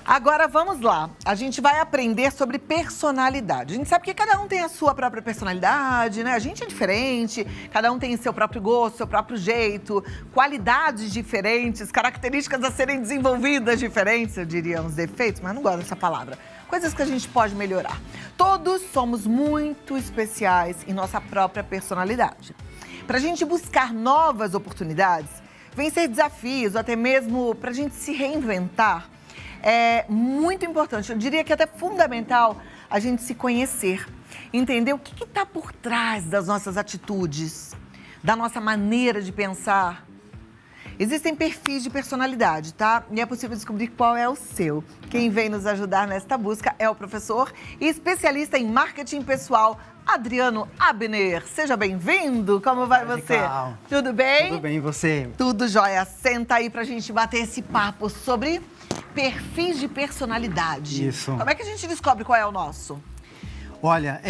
Agora vamos lá, a gente vai aprender sobre personalidade. A gente sabe que cada um tem a sua própria personalidade, né? A gente é diferente, cada um tem seu próprio gosto, seu próprio jeito, qualidades diferentes, características a serem desenvolvidas diferentes, eu diria uns defeitos, mas não gosto dessa palavra. Coisas que a gente pode melhorar. Todos somos muito especiais em nossa própria personalidade. Para a gente buscar novas oportunidades, vencer desafios, ou até mesmo para a gente se reinventar, é muito importante, eu diria que até fundamental, a gente se conhecer, entender o que está por trás das nossas atitudes, da nossa maneira de pensar. Existem perfis de personalidade, tá? E é possível descobrir qual é o seu. Quem vem nos ajudar nesta busca é o professor e especialista em marketing pessoal, Adriano Abner. Seja bem-vindo. Como vai você? Tudo bem? Tudo bem, e você? Tudo jóia. Senta aí pra gente bater esse papo sobre perfis de personalidade. Isso. Como é que a gente descobre qual é o nosso? Olha,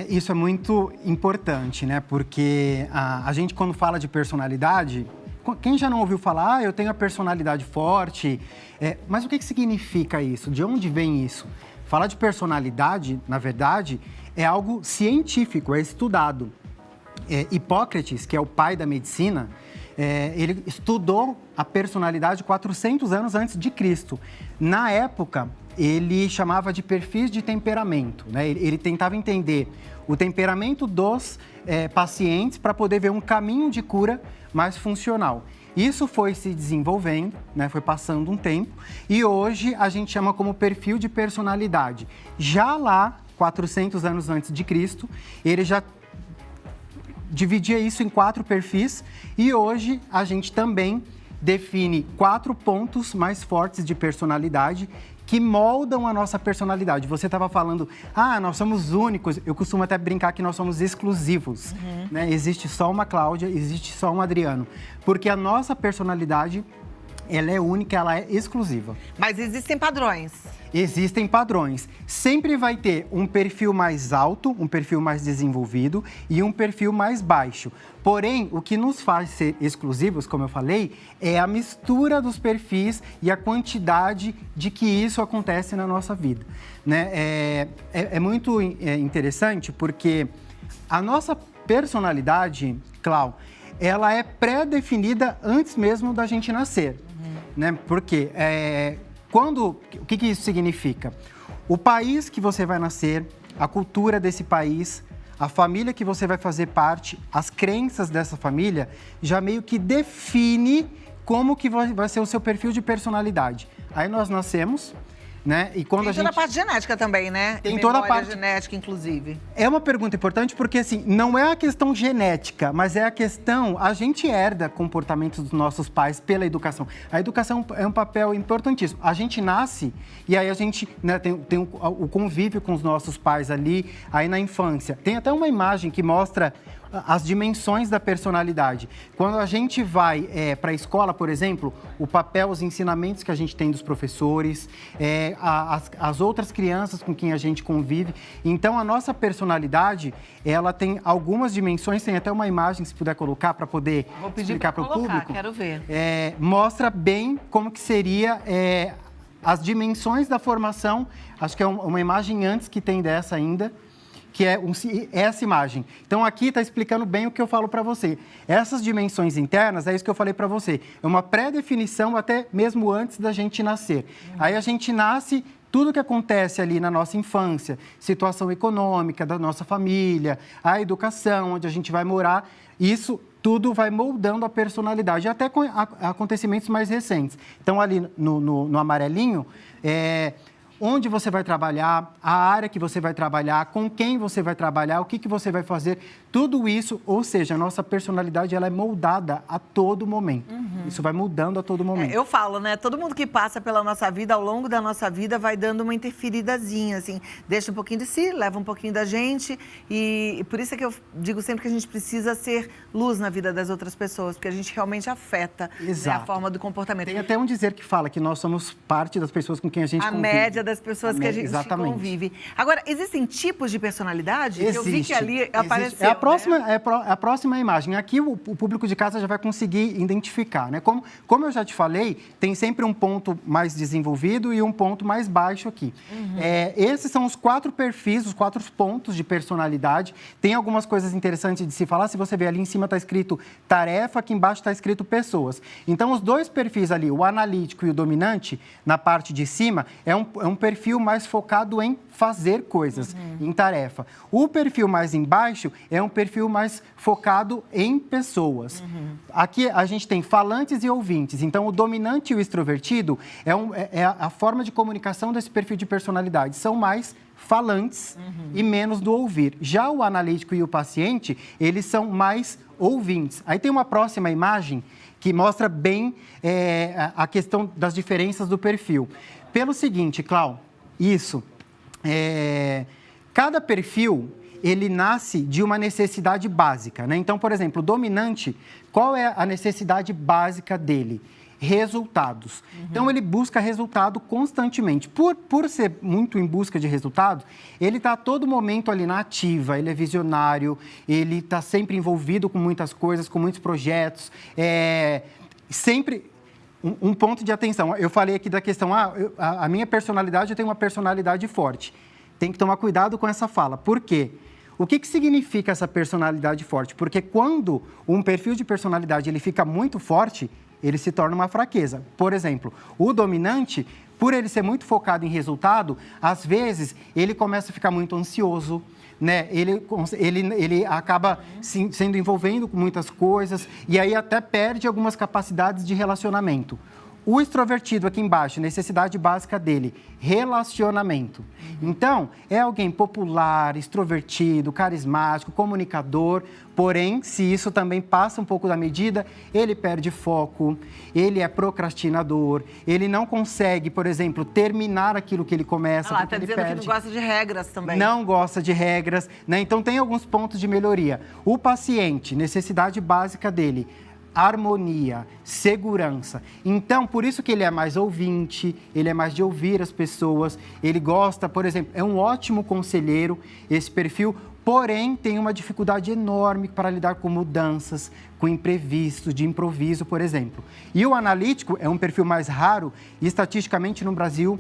isso é muito importante, né? Porque a gente, quando fala de personalidade, quem já não ouviu falar, eu tenho a personalidade forte, mas o que significa isso? De onde vem isso? Falar de personalidade, na verdade, é algo científico, é estudado. Hipócrates, que é o pai da medicina, ele estudou a personalidade 400 anos antes de Cristo. Na época, ele chamava de perfis de temperamento, né? Ele tentava entender o temperamento dos pacientes para poder ver um caminho de cura mais funcional. Isso foi se desenvolvendo, né? Foi passando um tempo e hoje a gente chama como perfil de personalidade. Já lá, 400 anos antes de Cristo, ele já dividia isso em 4 perfis e hoje a gente também define 4 pontos mais fortes de personalidade que moldam a nossa personalidade. Você estava falando, nós somos únicos. Eu costumo até brincar que nós somos exclusivos. Né? Existe só uma Cláudia, existe só um Adriano. Porque a nossa personalidade, ela é única, ela é exclusiva. Mas existem padrões. Existem padrões. Sempre vai ter um perfil mais alto, um perfil mais desenvolvido e um perfil mais baixo. Porém, o que nos faz ser exclusivos, como eu falei, é a mistura dos perfis e a quantidade de que isso acontece na nossa vida. Né? É muito interessante porque a nossa personalidade, Clau, ela é pré-definida antes mesmo da gente nascer. Né? Porque o que isso significa? O país que você vai nascer, a cultura desse país, a família que você vai fazer parte, as crenças dessa família, já meio que define como que vai ser o seu perfil de personalidade. Aí nós nascemos, né? E quando tem toda a parte genética também, né? Tem toda a parte genética, inclusive. É uma pergunta importante porque, assim, não é a questão genética, mas é a questão... A gente herda comportamentos dos nossos pais pela educação. A educação é um papel importantíssimo. A gente nasce e aí a gente, né, tem o convívio com os nossos pais ali, aí na infância. Tem até uma imagem que mostra as dimensões da personalidade. Quando a gente vai para a escola, por exemplo, o papel, os ensinamentos que a gente tem dos professores, as outras crianças com quem a gente convive. Então, a nossa personalidade, ela tem algumas dimensões, tem até uma imagem, se puder colocar, para poder explicar para o público. Quero ver. Mostra bem como que seria as dimensões da formação. Acho que é uma imagem antes que tem dessa ainda, que é essa imagem. Então, aqui está explicando bem o que eu falo para você. Essas dimensões internas, é isso que eu falei para você. É uma pré-definição até mesmo antes da gente nascer. Aí a gente nasce, tudo que acontece ali na nossa infância, situação econômica da nossa família, a educação, onde a gente vai morar, isso tudo vai moldando a personalidade, até com acontecimentos mais recentes. Então, ali no amarelinho, onde você vai trabalhar, a área que você vai trabalhar, com quem você vai trabalhar, o que você vai fazer, tudo isso, ou seja, a nossa personalidade, ela é moldada a todo momento. Isso vai mudando a todo momento. Eu falo, né? Todo mundo que passa pela nossa vida, ao longo da nossa vida, vai dando uma interferidazinha, assim. Deixa um pouquinho de si, leva um pouquinho da gente. E por isso é que eu digo sempre que a gente precisa ser luz na vida das outras pessoas, porque a gente realmente afeta, né, a forma do comportamento. Tem até um dizer que fala que nós somos parte das pessoas com quem a gente convive. A média das pessoas que a gente Exatamente. convive. Agora, existem tipos de personalidade? Existe. Eu vi que ali apareceu, É a próxima, né? a próxima imagem. Aqui o público de casa já vai conseguir identificar, né? Como eu já te falei, tem sempre um ponto mais desenvolvido e um ponto mais baixo aqui. Esses são os 4 perfis, os 4 pontos de personalidade. Tem algumas coisas interessantes de se falar. Se você ver ali em cima está escrito tarefa, aqui embaixo está escrito pessoas. Então, os 2 perfis ali, o analítico e o dominante, na parte de cima, é um perfil mais focado em fazer coisas, em tarefa. O perfil mais embaixo é um perfil mais focado em pessoas. Aqui a gente tem falantes e ouvintes. Então, o dominante e o extrovertido é a forma de comunicação desse perfil de personalidade. São mais falantes e menos do ouvir. Já o analítico e o paciente, eles são mais ouvintes. Aí tem uma próxima imagem que mostra bem a questão das diferenças do perfil. Pelo seguinte, Clau, cada perfil, ele nasce de uma necessidade básica, né? Então, por exemplo, o dominante, qual é a necessidade básica dele? Resultados. Então, ele busca resultado constantemente. Por ser muito em busca de resultados, ele está a todo momento ali na ativa, ele é visionário, ele está sempre envolvido com muitas coisas, com muitos projetos, sempre... Um ponto de atenção, eu falei aqui da questão, a minha personalidade, eu tenho uma personalidade forte. Tem que tomar cuidado com essa fala. Por quê? O que significa essa personalidade forte? Porque quando um perfil de personalidade ele fica muito forte, ele se torna uma fraqueza. Por exemplo, o dominante, por ele ser muito focado em resultado, às vezes ele começa a ficar muito ansioso, né? Ele acaba sendo envolvendo com muitas coisas e aí até perde algumas capacidades de relacionamento. O extrovertido aqui embaixo, necessidade básica dele, relacionamento. Então, é alguém popular, extrovertido, carismático, comunicador, porém, se isso também passa um pouco da medida, ele perde foco, ele é procrastinador, ele não consegue, por exemplo, terminar aquilo que ele começa, porque tá ele dizendo perde. que não gosta de regras também. Não gosta de regras, né? Então, tem alguns pontos de melhoria. O paciente, necessidade básica dele, harmonia, segurança. Então, por isso que ele é mais ouvinte, ele é mais de ouvir as pessoas, ele gosta, por exemplo, é um ótimo conselheiro, esse perfil, porém tem uma dificuldade enorme para lidar com mudanças, com imprevistos, de improviso, por exemplo. E o analítico é um perfil mais raro e, estatisticamente, no Brasil,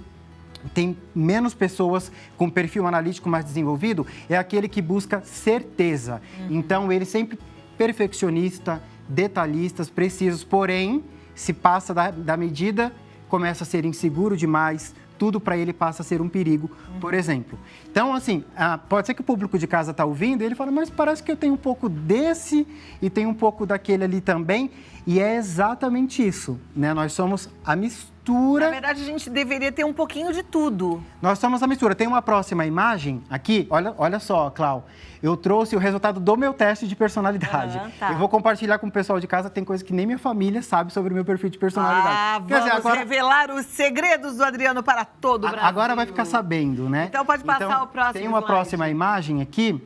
tem menos pessoas com perfil analítico mais desenvolvido, é aquele que busca certeza. Então, ele sempre perfeccionista, detalhistas, precisos, porém, se passa da medida, começa a ser inseguro demais, tudo para ele passa a ser um perigo, por exemplo. Então, assim, pode ser que o público de casa está ouvindo e ele fala, mas parece que eu tenho um pouco desse e tenho um pouco daquele ali também, e é exatamente isso, né? Nós somos a mistura. Na verdade, a gente deveria ter um pouquinho de tudo. Nós somos a mistura. Tem uma próxima imagem aqui, olha só, Clau. Eu trouxe o resultado do meu teste de personalidade. Tá. Eu vou compartilhar com o pessoal de casa, tem coisa que nem minha família sabe sobre o meu perfil de personalidade. Vamos revelar os segredos do Adriano para todo o Brasil. Agora vai ficar sabendo, né? Então pode passar o próximo Tem uma slide. próxima imagem aqui,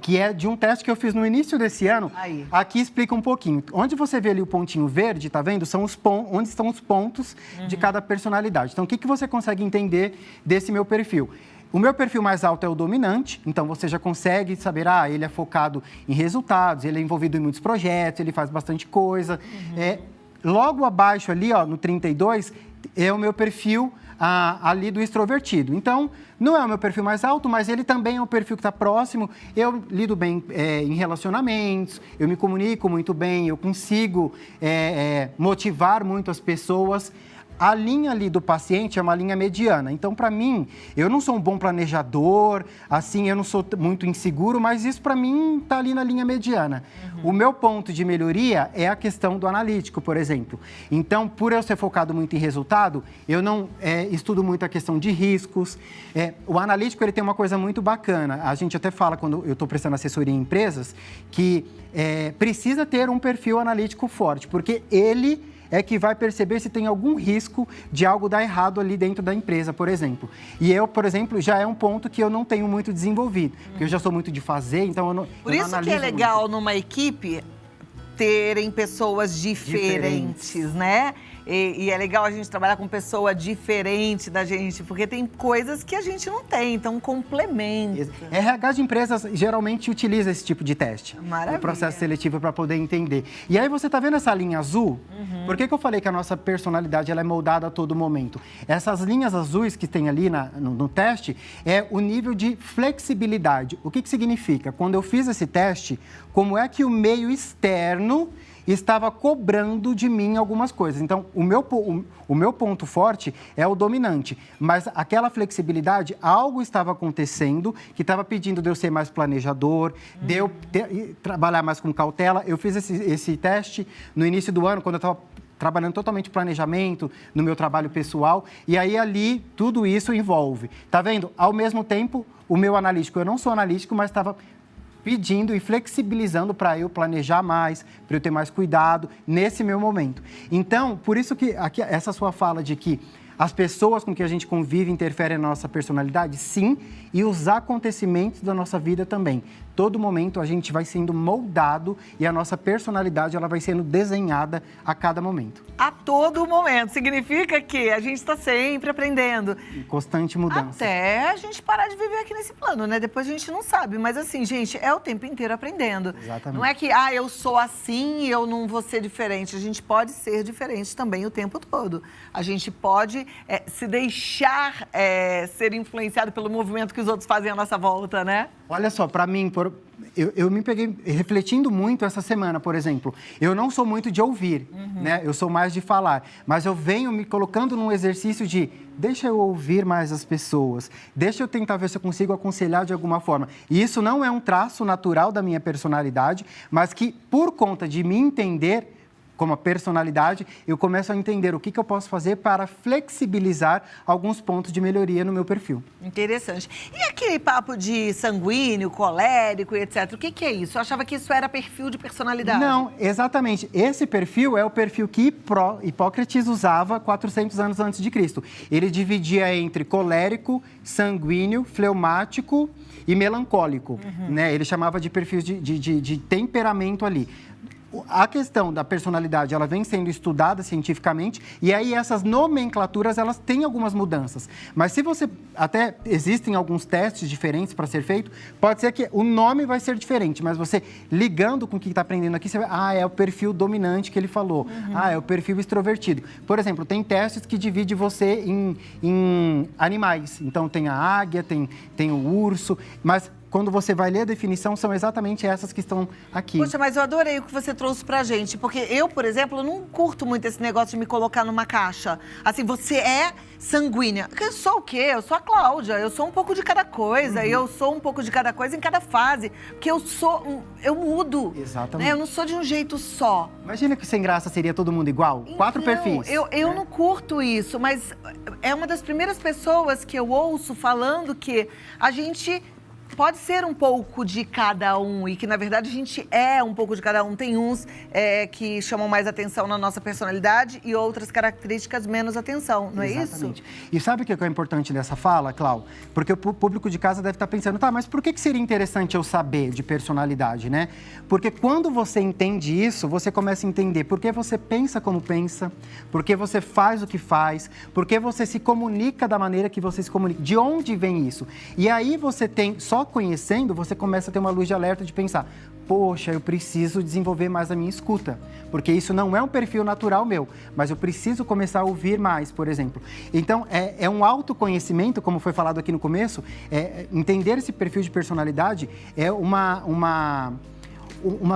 que é de um teste que eu fiz no início desse ano. Aí. Aqui explica um pouquinho. Onde você vê ali o pontinho verde, tá vendo? São onde estão os pontos de cada personalidade. Então, o que você consegue entender desse meu perfil? O meu perfil mais alto é o dominante, então você já consegue saber, ele é focado em resultados, ele é envolvido em muitos projetos, ele faz bastante coisa. Logo abaixo ali, no 32, é o meu perfil ali do extrovertido. Então, não é o meu perfil mais alto, mas ele também é um perfil que está próximo. Eu lido bem em relacionamentos, eu me comunico muito bem, eu consigo motivar muito as pessoas. A linha ali do paciente é uma linha mediana. Então, para mim, eu não sou um bom planejador, assim, eu não sou muito inseguro, mas isso, para mim, está ali na linha mediana. O meu ponto de melhoria é a questão do analítico, por exemplo. Então, por eu ser focado muito em resultado, eu não estudo muito a questão de riscos. O analítico, ele tem uma coisa muito bacana. A gente até fala, quando eu estou prestando assessoria em empresas, que precisa ter um perfil analítico forte, porque ele é que vai perceber se tem algum risco de algo dar errado ali dentro da empresa, por exemplo. E eu, por exemplo, já é um ponto que eu não tenho muito desenvolvido, porque eu já sou muito de fazer, então eu não Por isso que é legal numa equipe terem pessoas diferentes, né? E é legal a gente trabalhar com pessoa diferente da gente, porque tem coisas que a gente não tem, então complementa. RH de empresas geralmente utiliza esse tipo de teste. Maravilha. O processo seletivo para poder entender. E aí você tá vendo essa linha azul? Por que eu falei que a nossa personalidade ela é moldada a todo momento? Essas linhas azuis que tem ali no teste é o nível de flexibilidade. O que significa? Quando eu fiz esse teste, como é que o meio externo estava cobrando de mim algumas coisas. Então, o meu ponto forte é o dominante, mas aquela flexibilidade, algo estava acontecendo que estava pedindo de eu ser mais planejador, de eu trabalhar mais com cautela. Eu fiz esse teste no início do ano, quando eu estava trabalhando totalmente planejamento no meu trabalho pessoal, e aí ali tudo isso envolve. Tá vendo? Ao mesmo tempo, o meu analítico, eu não sou analítico, mas estava pedindo e flexibilizando para eu planejar mais, para eu ter mais cuidado nesse meu momento. Então, por isso que aqui, essa sua fala de que as pessoas com que a gente convive interferem na nossa personalidade, sim, e os acontecimentos da nossa vida também. Todo momento a gente vai sendo moldado e a nossa personalidade ela vai sendo desenhada a cada momento. A todo momento. Significa que a gente está sempre aprendendo. Em constante mudança. Até a gente parar de viver aqui nesse plano, né? Depois a gente não sabe. Mas assim, gente, é o tempo inteiro aprendendo. Exatamente. Não é que, eu sou assim e eu não vou ser diferente. A gente pode ser diferente também o tempo todo. A gente pode se deixar ser influenciado pelo movimento que os outros fazem à nossa volta, né? Olha só, para mim, eu me peguei refletindo muito essa semana, por exemplo. Eu não sou muito de ouvir, né? Eu sou mais de falar. Mas eu venho me colocando num exercício de deixa eu ouvir mais as pessoas, deixa eu tentar ver se eu consigo aconselhar de alguma forma. E isso não é um traço natural da minha personalidade, mas que, por conta de me entender como a personalidade, eu começo a entender o que eu posso fazer para flexibilizar alguns pontos de melhoria no meu perfil. Interessante. E aquele papo de sanguíneo, colérico e etc., o que é isso? Eu achava que isso era perfil de personalidade. Não, exatamente. Esse perfil é o perfil que Hipócrates usava 400 anos antes de Cristo. Ele dividia entre colérico, sanguíneo, fleumático e melancólico. Né? Ele chamava de perfis de temperamento ali. A questão da personalidade, ela vem sendo estudada cientificamente e aí essas nomenclaturas, elas têm algumas mudanças. Mas se você, até existem alguns testes diferentes para ser feito, pode ser que o nome vai ser diferente, mas você ligando com o que está aprendendo aqui, você vai, é o perfil dominante que ele falou, é o perfil extrovertido. Por exemplo, tem testes que dividem você em animais. Então, tem a águia, tem o urso, mas quando você vai ler a definição, são exatamente essas que estão aqui. Poxa, mas eu adorei o que você trouxe pra gente, porque eu, por exemplo, não curto muito esse negócio de me colocar numa caixa. Assim, você é sanguínea. Eu sou o quê? Eu sou a Cláudia, eu sou um pouco de cada coisa, eu sou um pouco de cada coisa em cada fase, porque eu mudo. Exatamente. Né? Eu não sou de um jeito só. Imagina que sem graça seria todo mundo igual? Então, 4 perfis. Eu não curto isso, mas é uma das primeiras pessoas que eu ouço falando que a gente pode ser um pouco de cada um e que, na verdade, a gente é um pouco de cada um. Tem uns que chamam mais atenção na nossa personalidade e outras características menos atenção, não é Exatamente. isso? E sabe o que é importante dessa fala, Clau? Porque o público de casa deve estar pensando, mas por que seria interessante eu saber de personalidade, né? Porque quando você entende isso, você começa a entender por que você pensa como pensa, por que você faz o que faz, por que você se comunica da maneira que você se comunica, de onde vem isso. E aí você tem, só conhecendo, você começa a ter uma luz de alerta de pensar, poxa, eu preciso desenvolver mais a minha escuta, porque isso não é um perfil natural meu, mas eu preciso começar a ouvir mais, por exemplo. Então, é um autoconhecimento, como foi falado aqui no começo, entender esse perfil de personalidade é uma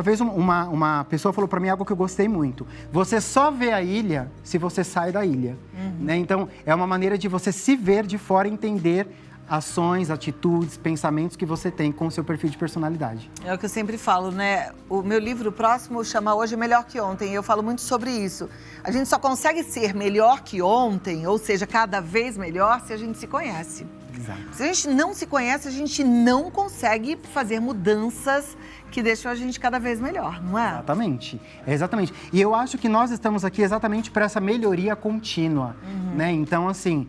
vez uma pessoa falou para mim algo que eu gostei muito. Você só vê a ilha se você sai da ilha. Né? Então, é uma maneira de você se ver de fora e entender ações, atitudes, pensamentos que você tem com o seu perfil de personalidade. É o que eu sempre falo, né? O meu livro próximo chama Hoje Melhor que Ontem, e eu falo muito sobre isso. A gente só consegue ser melhor que ontem, ou seja, cada vez melhor, se a gente se conhece. Exato. Se a gente não se conhece, a gente não consegue fazer mudanças que deixam a gente cada vez melhor, não é? Exatamente, exatamente. E eu acho que nós estamos aqui exatamente para essa melhoria contínua, né? Então, assim,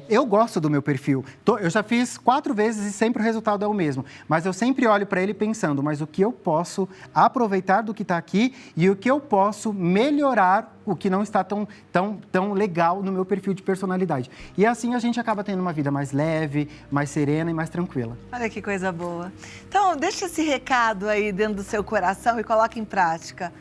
eu gosto do meu perfil. Eu já fiz 4 vezes e sempre o resultado é o mesmo. Mas eu sempre olho para ele pensando, mas o que eu posso aproveitar do que está aqui e o que eu posso melhorar o que não está tão legal no meu perfil de personalidade. E assim a gente acaba tendo uma vida mais leve, mais serena e mais tranquila. Olha que coisa boa. Então, deixa esse recado aí dentro do seu coração e coloca em prática.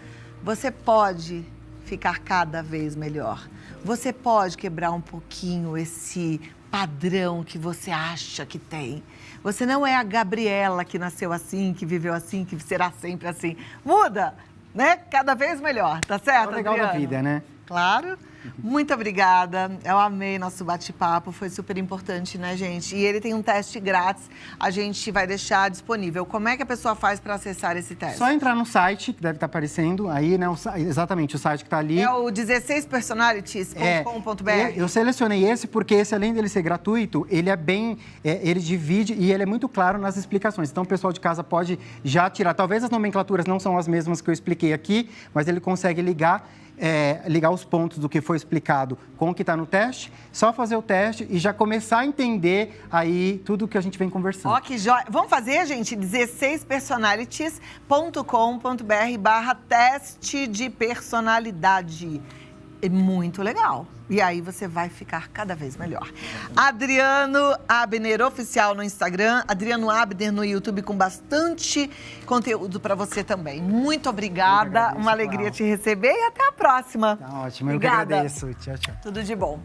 Você pode ficar cada vez melhor. Você pode quebrar um pouquinho esse padrão que você acha que tem. Você não é a Gabriela que nasceu assim, que viveu assim, que será sempre assim. Muda, né? Cada vez melhor, tá certo, É o legal Adriano? da vida, né? Claro. Muito obrigada. Eu amei nosso bate-papo, foi super importante, né, gente? E ele tem um teste grátis, a gente vai deixar disponível. Como é que a pessoa faz para acessar esse teste? Só entrar no site, que deve estar aparecendo aí, né? Exatamente, o site que está ali. É o 16personalities.com.br. Eu selecionei esse porque esse, além dele ser gratuito, ele é bem... ele divide e ele é muito claro nas explicações. Então, o pessoal de casa pode já tirar. Talvez as nomenclaturas não são as mesmas que eu expliquei aqui, mas ele consegue ligar os pontos do que foi explicado com o que está no teste, só fazer o teste e já começar a entender aí tudo o que a gente vem conversando. Ó, que joia. Vamos fazer, gente? 16personalities.com.br/teste de personalidade. É muito legal. E aí você vai ficar cada vez melhor. Adriano Abner Oficial no Instagram, Adriano Abner no YouTube com bastante conteúdo para você também. Muito obrigada, agradeço, uma alegria te receber e até a próxima. Tá ótimo, Obrigada. eu que agradeço. Tchau, tchau. Tudo de bom.